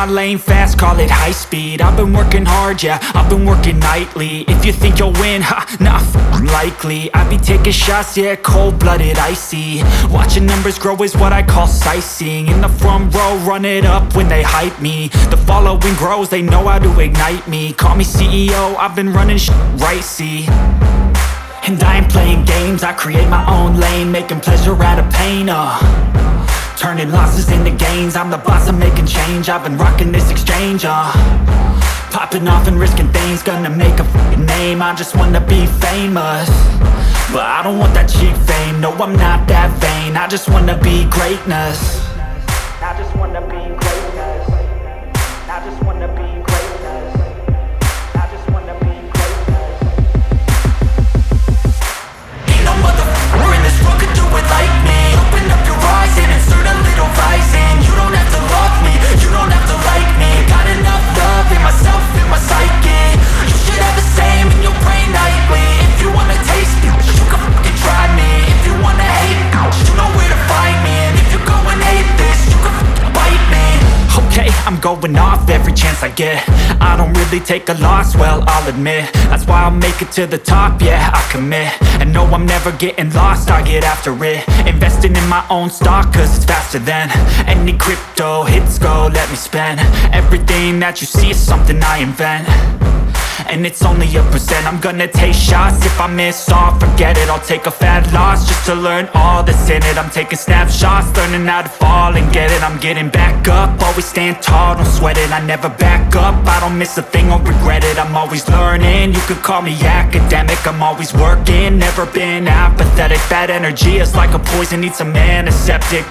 my lane fast, call it high speed. I've been working hard, yeah, I've been working nightly. If you think you'll win, ha, not likely. I be taking shots, yeah, cold-blooded, icy. Watching numbers grow is what I call sightseeing. In the front row, run it up when they hype me. The following grows, they know how to ignite me. Call me CEO, I've been running right, see. And I ain't playing games, I create my own lane, making pleasure out of pain, turning losses into gains, I'm the boss, I'm making change. I've been rocking this exchange, popping off and risking things, gonna make a f***ing name. I just wanna be famous, but I don't want that cheap fame. No, I'm not that vain, I just wanna be greatness. I just wanna be greatness. I just wanna be greatness. I just wanna be greatness. Ain't no motherfucker in this world could do it like me. Open up your eyes and insert a little rising. You don't have to love me, you don't have to like me. Got enough love in myself, in my psyche. You should have the same in your brain nightly. If you wanna taste me, you can fucking try me. If you wanna hate me, you know where to find me. And if you go and hate this, you can fucking bite me. Okay, I'm going off every chance I get. I don't really take a loss, well, I'll admit. That's why I'll make it to the top, yeah, I commit. And no, I'm never getting lost, I get after it. Investing in my own stock, cause it's faster than any crypto hits go, let me spend. Everything that you see is something I invent, and it's only a percent. I'm gonna take shots, if I miss all, forget it. I'll take a fat loss just to learn all that's in it. I'm taking snapshots, learning how to fall and get it. I'm getting back up, always stand tall, don't sweat it. I never back up, I don't miss a thing or regret it. I'm always learning, you could call me academic. I'm always working, never been apathetic. Bad energy is like a poison, needs some antiseptic.